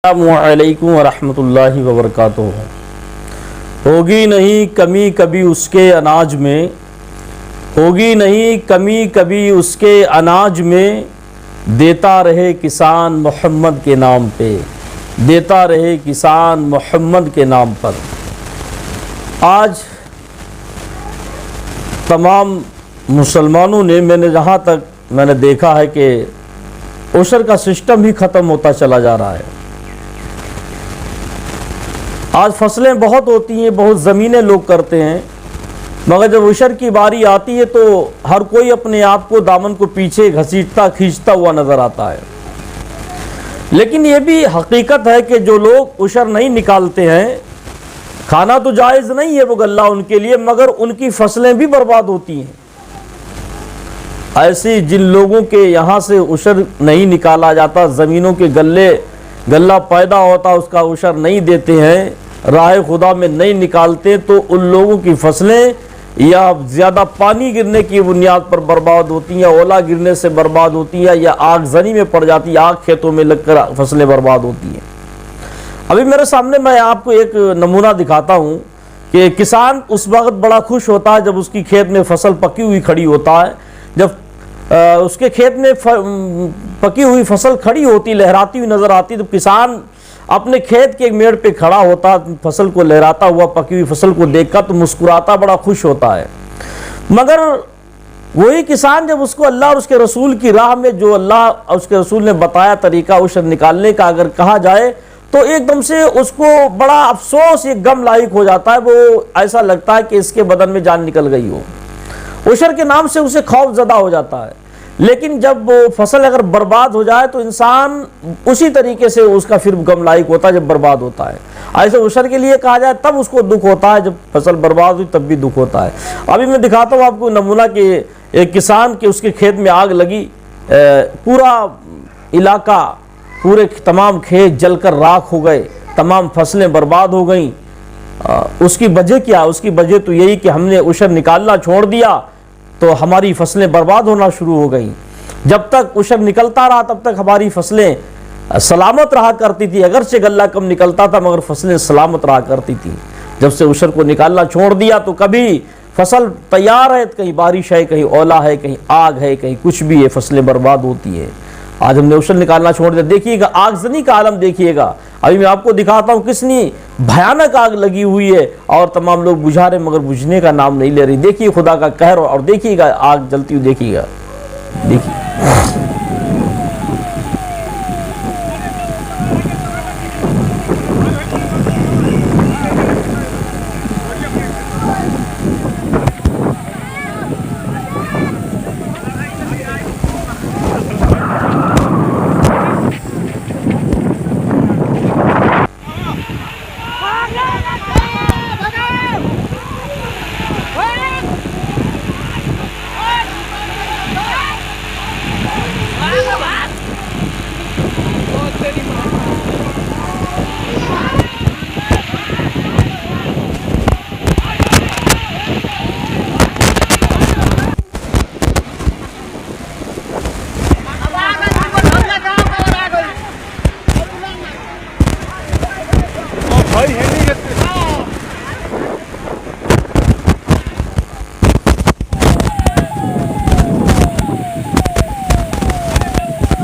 السلام علیکم ورحمۃ اللہ وبرکاتہ۔ ہوگی نہیں کمی کبھی اس کے اناج میں، ہوگی نہیں کمی کبھی اس کے اناج میں، دیتا رہے کسان محمد کے نام پہ، دیتا رہے کسان محمد کے نام پر۔ آج تمام مسلمانوں نے جہاں تک میں نے دیکھا ہے کہ عشر کا سسٹم ہی ختم ہوتا چلا جا رہا ہے۔ آج فصلیں بہت ہوتی ہیں، بہت زمینیں لوگ کرتے ہیں، مگر جب عشر کی باری آتی ہے تو ہر کوئی اپنے آپ کو دامن کو پیچھے گھسیٹتا کھینچتا ہوا نظر آتا ہے۔ لیکن یہ بھی حقیقت ہے کہ جو لوگ عشر نہیں نکالتے ہیں، کھانا تو جائز نہیں ہے وہ غلہ ان کے لیے، مگر ان کی فصلیں بھی برباد ہوتی ہیں۔ ایسی جن لوگوں کے یہاں سے عشر نہیں نکالا جاتا، زمینوں کے غلہ پیدا ہوتا اس کا عشر نہیں دیتے ہیں، راہ خدا میں نہیں نکالتے، تو ان لوگوں کی فصلیں یا زیادہ پانی گرنے کی بنیاد پر برباد ہوتی ہیں، اولا گرنے سے برباد ہوتی ہیں، یا آگ زنی میں پڑ جاتی ہے، آگ کھیتوں میں لگ کر فصلیں برباد ہوتی ہیں۔ ابھی میرے سامنے میں آپ کو ایک نمونہ دکھاتا ہوں کہ کسان اس وقت بڑا خوش ہوتا ہے جب اس کی کھیت میں فصل پکی ہوئی کھڑی ہوتا ہے۔ جب اس کے کھیت میں پکی ہوئی فصل کھڑی ہوتی، لہراتی ہوئی نظر آتی، تو کسان اپنے کھیت کے ایک میڑ پہ کھڑا ہوتا، فصل کو لہراتا ہوا پکی ہوئی فصل کو دیکھ کر تو مسکراتا، بڑا خوش ہوتا ہے۔ مگر وہی کسان جب اس کو اللہ اور اس کے رسول کی راہ میں، جو اللہ اور اس کے رسول نے بتایا طریقہ عشر نکالنے کا اگر کہا جائے، تو ایک دم سے اس کو بڑا افسوس، ایک غم لاحق ہو جاتا ہے، وہ ایسا لگتا ہے کہ اس کے بدن میں جان نکل گئی ہو۔ عشر کے نام سے اسے خوف زدہ ہو جاتا ہے۔ لیکن جب وہ فصل اگر برباد ہو جائے تو انسان اسی طریقے سے اس کا پھر غم لاحق ہوتا ہے جب برباد ہوتا ہے۔ ایسے عشر کے لیے کہا جائے تب اس کو دکھ ہوتا ہے، جب فصل برباد ہوئی تب بھی دکھ ہوتا ہے۔ ابھی میں دکھاتا ہوں آپ کو نمونہ کہ ایک کسان کے اس کے کھیت میں آگ لگی، پورا علاقہ، پورے تمام کھیت جل کر راکھ ہو گئے، تمام فصلیں برباد ہو گئیں۔ اس کی وجہ کیا؟ اس کی وجہ تو یہی کہ ہم نے عشر نکالنا چھوڑ دیا تو ہماری فصلیں برباد ہونا شروع ہو گئیں۔ جب تک عشر نکلتا رہا تب تک ہماری فصلیں سلامت رہا کرتی تھی، اگرچہ غلہ کم نکلتا تھا مگر فصلیں سلامت رہا کرتی تھی۔ جب سے عشر کو نکالنا چھوڑ دیا تو کبھی فصل تیار ہے، کہیں بارش ہے، کہیں اولا ہے، کہیں آگ ہے، کہیں کچھ بھی ہے، فصلیں برباد ہوتی ہیں۔ آج ہم نے عشر نکالنا چھوڑ دیا، دیکھیے گا آگزنی کا عالم دیکھیے گا۔ ابھی میں آپ کو دکھاتا ہوں کتنی بھیانک آگ لگی ہوئی ہے اور تمام لوگ بجھا رہے مگر بجھنے کا نام نہیں لے رہی۔ دیکھیے خدا کا قہر، اور دیکھیے گا آگ جلتی ہوئی، دیکھیے گا، دیکھیے۔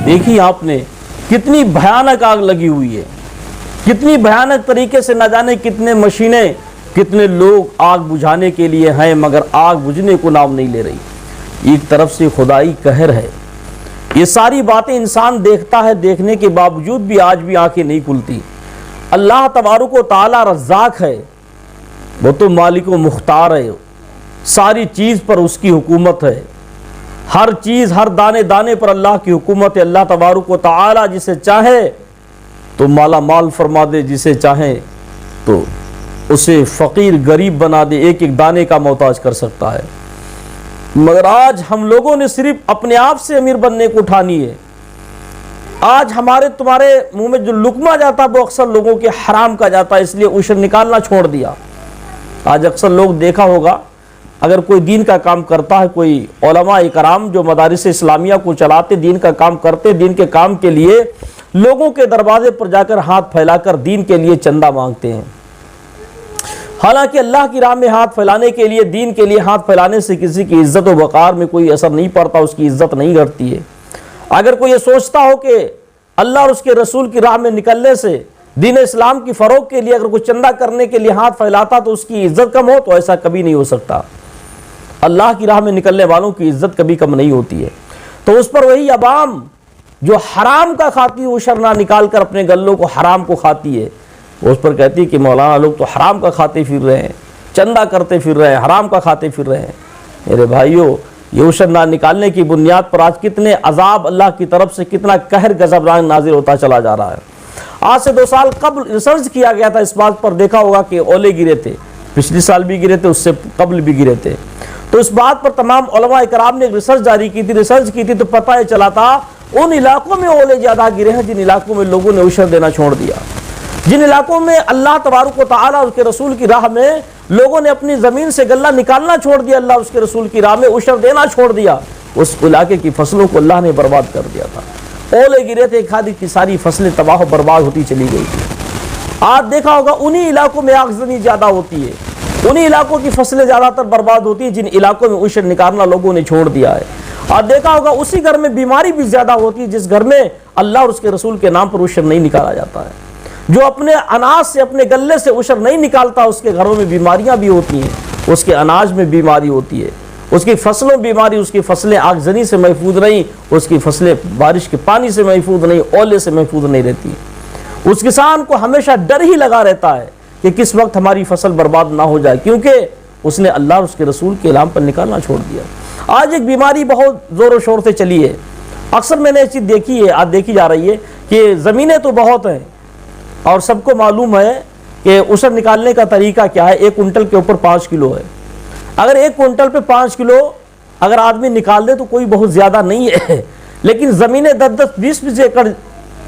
دیکھیے آپ نے کتنی بھیانک آگ لگی ہوئی ہے، کتنی بھیانک طریقے سے، نہ جانے کتنے مشینیں، کتنے لوگ آگ بجھانے کے لیے ہیں مگر آگ بجھنے کو نام نہیں لے رہی۔ ایک طرف سے خدائی قہر ہے۔ یہ ساری باتیں انسان دیکھتا ہے، دیکھنے کے باوجود بھی آج بھی آنکھیں نہیں کھلتی۔ اللہ تبارک و تعالی رزاق ہے، وہ تو مالک و مختار ہے، ساری چیز پر اس کی حکومت ہے، ہر چیز، ہر دانے دانے پر اللہ کی حکومت ہے۔ اللہ تبارک و تعالی جسے چاہے تو مالا مال فرما دے، جسے چاہے تو اسے فقیر غریب بنا دے، ایک ایک دانے کا محتاج کر سکتا ہے۔ مگر آج ہم لوگوں نے صرف اپنے آپ سے امیر بننے کو اٹھانی ہے۔ آج ہمارے تمہارے منہ میں جو لقمہ جاتا وہ اکثر لوگوں کے حرام کا جاتا ہے، اس لیے عشر نکالنا چھوڑ دیا۔ آج اکثر لوگ دیکھا ہوگا، اگر کوئی دین کا کام کرتا ہے، کوئی علماء کرام جو مدارس اسلامیہ کو چلاتے، دین کا کام کرتے، دین کے کام کے لیے لوگوں کے دروازے پر جا کر ہاتھ پھیلا کر دین کے لیے چندہ مانگتے ہیں۔ حالانکہ اللہ کی راہ میں ہاتھ پھیلانے کے لیے، دین کے لیے ہاتھ پھیلانے سے کسی کی عزت و وقار میں کوئی اثر نہیں پڑتا، اس کی عزت نہیں گھٹتی ہے۔ اگر کوئی یہ سوچتا ہو کہ اللہ اور اس کے رسول کی راہ میں نکلنے سے دین اسلام کی فروغ کے لیے اگر کوئی چندہ کرنے کے لیے ہاتھ پھیلاتا تو اس کی عزت کم ہو، تو ایسا کبھی نہیں ہو سکتا۔ اللہ کی راہ میں نکلنے والوں کی عزت کبھی کم نہیں ہوتی ہے۔ تو اس پر وہی عوام جو حرام کا کھاتی ہے، عشر نہ نکال کر اپنے گلوں کو حرام کو کھاتی ہے، اس پر کہتی ہے کہ مولانا لوگ تو حرام کا کھاتے پھر رہے ہیں، چندہ کرتے پھر رہے ہیں، حرام کا کھاتے پھر رہے ہیں۔ میرے بھائیوں، یہ عشر نہ نکالنے کی بنیاد پر آج کتنے عذاب اللہ کی طرف سے، کتنا قہر غضبناک نازل ہوتا چلا جا رہا ہے۔ آج سے 2 سال قبل ریسرچ کیا گیا تھا اس بات پر، دیکھا ہوگا کہ اولے گرے تھے، پچھلی سال بھی گرے تھے، اس سے قبل بھی گرے تھے۔ تو اس بات پر تمام علماء کرام نے ایک ریسرچ جاری کی تھی، ریسرچ کی تھی تو پتہ یہ چلا تھا ان علاقوں میں اولے زیادہ گرے ہیں جن علاقوں میں لوگوں نے عشر دینا چھوڑ دیا، جن علاقوں میں اللہ تبارک و تعالیٰ اور اس کے رسول کی راہ میں لوگوں نے اپنی زمین سے غلہ نکالنا چھوڑ دیا، اللہ اس کے رسول کی راہ میں عشر دینا چھوڑ دیا، اس علاقے کی فصلوں کو اللہ نے برباد کر دیا تھا۔ اولے گرے تھے، کھادی کی ساری فصلیں تباہ و برباد ہوتی چلی گئی تھی۔ آج دیکھا ہوگا انہی علاقوں میں آگزنی زیادہ ہوتی ہے، انہی علاقوں کی فصلیں زیادہ تر برباد ہوتی ہیں جن علاقوں میں عشر نکالنا لوگوں نے چھوڑ دیا ہے۔ اور دیکھا ہوگا اسی گھر میں بیماری بھی زیادہ ہوتی ہے جس گھر میں اللہ اور اس کے رسول کے نام پر عشر نہیں نکالا جاتا ہے۔ جو اپنے اناج سے، اپنے غلے سے عشر نہیں نکالتا، اس کے گھروں میں بیماریاں بھی ہوتی ہیں، اس کے اناج میں بیماری ہوتی ہے، اس کی فصلوں بیماری، اس کی فصلیں آگزنی سے محفوظ نہیں، اس کی فصلیں بارش کے پانی سے محفوظ نہیں، اولے سے محفوظ نہیں رہتی۔ اس کسان کو ہمیشہ ڈر ہی لگا رہتا ہے کہ کس وقت ہماری فصل برباد نہ ہو جائے، کیونکہ اس نے اللہ اور اس کے رسول کے اعلان پر نکالنا چھوڑ دیا۔ آج ایک بیماری بہت زور و شور سے چلی ہے، اکثر میں نے یہ چیز دیکھی ہے، آج دیکھی جا رہی ہے کہ زمینیں تو بہت ہیں اور سب کو معلوم ہے کہ عشر نکالنے کا طریقہ کیا ہے۔ 1 کنٹل کے اوپر 5 کلو ہے۔ اگر 1 کنٹل پہ 5 کلو اگر آدمی نکال دے تو کوئی بہت زیادہ نہیں ہے، لیکن زمینیں 10-10 20-20 ایکڑ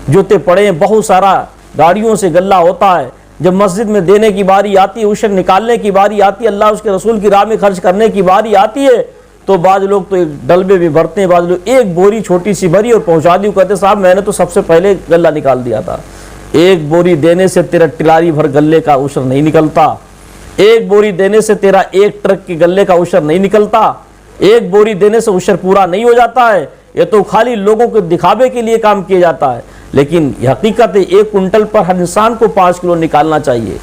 جوتے پڑے ہیں، بہت سارا گاڑیوں سے غلہ ہوتا ہے۔ جب مسجد میں دینے کی باری آتی ہے، عشر نکالنے کی باری آتی ہے، اللہ اس کے رسول کی راہ میں خرچ کرنے کی باری آتی ہے، تو بعض لوگ تو ایک ڈلبے بھی بھرتے ہیں، بعض لوگ 1 بوری چھوٹی سی بھری اور پہنچا دی، کہتے صاحب میں نے تو سب سے پہلے غلہ نکال دیا تھا۔ 1 بوری دینے سے تیرا ٹلاری بھر غلے کا عشر نہیں نکلتا، 1 بوری دینے سے تیرا 1 ٹرک کے غلے کا عشر نہیں نکلتا، 1 بوری دینے سے عشر پورا نہیں ہو جاتا ہے۔ یہ تو خالی لوگوں کے دکھاوے کے لیے کام کیا جاتا ہے، لیکن یہ حقیقت ہے 1 کنٹل پر ہر انسان کو 5 کلو نکالنا چاہیے،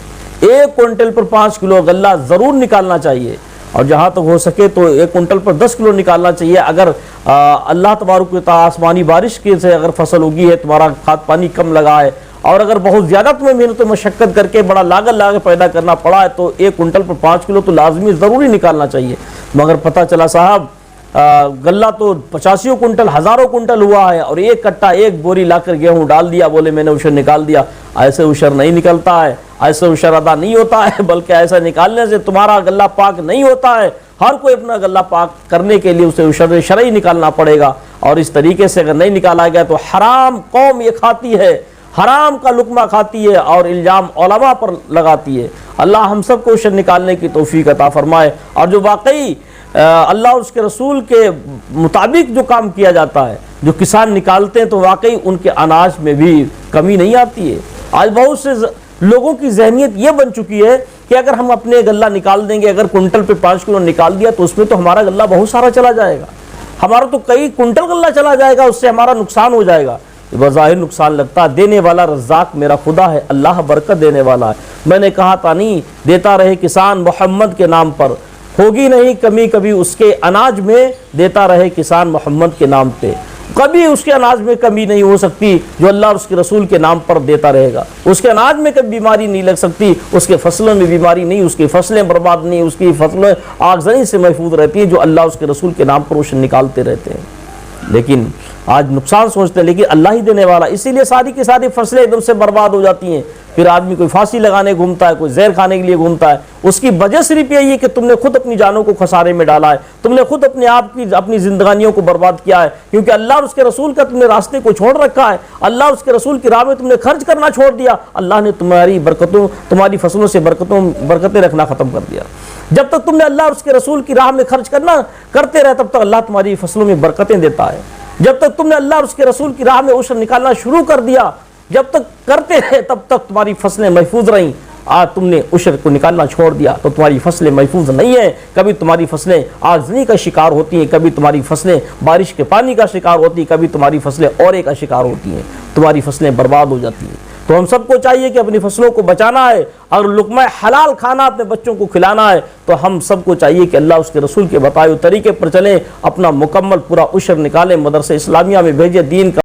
1 کنٹل پر 5 کلو غلہ ضرور نکالنا چاہیے، اور جہاں تک ہو سکے تو 1 کنٹل پر 10 کلو نکالنا چاہیے۔ اگر اللہ تبارک و تعالیٰ آسمانی بارش کے سے اگر فصل ہوگی ہے، تمہارا کھاد پانی کم لگا ہے، اور اگر بہت زیادہ تمہیں محنت و مشقت کر کے بڑا لاگت پیدا کرنا پڑا ہے، تو 1 کنٹل پر 5 کلو تو لازمی ضروری نکالنا چاہیے۔ مگر پتہ چلا صاحب غلہ تو 85 کنٹل 1000 کنٹل ہوا ہے، اور 1 کٹا 1 بوری لا کر گیہوں ڈال دیا، بولے میں نے عشر نکال دیا۔ ایسے عشر نہیں نکلتا ہے، ایسے عشر ادا نہیں ہوتا ہے، بلکہ ایسا نکالنے سے تمہارا غلہ پاک نہیں ہوتا ہے۔ ہر کوئی اپنا غلہ پاک کرنے کے لیے اسے عشر شرعی نکالنا پڑے گا، اور اس طریقے سے اگر نہیں نکالا گیا تو حرام قوم یہ کھاتی ہے، حرام کا لقمہ کھاتی ہے، اور الزام علماء پر لگاتی ہے۔ اللہ ہم سب کو عشر نکالنے کی توفیق عطا فرمائے، اور جو واقعی اللہ اور اس کے رسول کے مطابق جو کام کیا جاتا ہے، جو کسان نکالتے ہیں، تو واقعی ان کے اناج میں بھی کمی نہیں آتی ہے۔ آج بہت سے لوگوں کی ذہنیت یہ بن چکی ہے کہ اگر ہم اپنے غلہ نکال دیں گے، اگر کنٹل پہ 5 کلو نکال دیا تو اس میں تو ہمارا غلہ بہت سارا چلا جائے گا، ہمارا تو کئی کنٹل غلہ چلا جائے گا، اس سے ہمارا نقصان ہو جائے گا۔ بظاہر نقصان لگتا ہے، دینے والا رزاق میرا خدا ہے، اللہ برکت دینے والا ہے۔ میں نے کہا تھا نہیں، دیتا رہے کسان محمد کے نام پر، ہوگی نہیں کمی کبھی اس کے اناج میں، دیتا رہے کسان محمد کے نام پہ، کبھی اس کے اناج میں کمی نہیں ہو سکتی جو اللہ اور اس کے رسول کے نام پر دیتا رہے گا۔ اس کے اناج میں کبھی بیماری نہیں لگ سکتی، اس کے فصلوں میں بیماری نہیں، اس کی فصلیں برباد نہیں، اس کی فصلیں آگزنی سے محفوظ رہتی ہیں جو اللہ اور اس کے رسول کے نام پر عشر نکالتے رہتے ہیں۔ لیکن آج نقصان سوچتے ہیں، لیکن اللہ ہی دینے والا، اسی لیے ساری کی ساری فصلیں ایک دم سے برباد ہو جاتی ہیں۔ پھر آدمی کوئی پھانسی لگانے گھومتا ہے، کوئی زہر کھانے کے لیے گھومتا ہے، اس کی وجہ صرف یہی ہے کہ تم نے خود اپنی جانوں کو خسارے میں ڈالا ہے، تم نے خود اپنے آپ کی اپنی زندگانیوں کو برباد کیا ہے، کیونکہ اللہ اور اس کے رسول کا تم نے راستے کو چھوڑ رکھا ہے، اللہ اور اس کے رسول کی راہ میں تم نے خرچ کرنا چھوڑ دیا، اللہ نے تمہاری برکتوں، تمہاری فصلوں سے برکتیں رکھنا ختم کر دیا۔ جب تک تم نے اللہ اور اس کے رسول کی راہ میں خرچ کرتے رہے، تب تک اللہ تمہاری فصلوں میں برکتیں دیتا ہے۔ جب تک تم نے اللہ اور اس کے رسول کی راہ میں عشر نکالنا شروع کر دیا جب تک کرتے رہے تب تک تمہاری فصلیں محفوظ رہیں. آج تم نے عشر کو نکالنا چھوڑ دیا تو تمہاری فصلیں محفوظ نہیں ہیں. کبھی تمہاری فصلیں آگزنی کا شکار ہوتی ہیں, کبھی تمہاری فصلیں بارش کے پانی کا شکار ہوتی ہیں, کبھی تمہاری فصلیں اورے کا شکار ہوتی ہیں, تمہاری فصلیں برباد ہو جاتی ہیں. تو ہم سب کو چاہیے کہ اپنی فصلوں کو بچانا ہے. اگر لقمہ حلال کھانا اپنے بچوں کو کھلانا ہے تو ہم سب کو چاہیے کہ اللہ اس کے رسول کے بتائے ہوئے طریقے پر چلیں, اپنا مکمل پورا عشر نکالیں, مدرسہ اسلامیہ میں بھیجیں, دین کا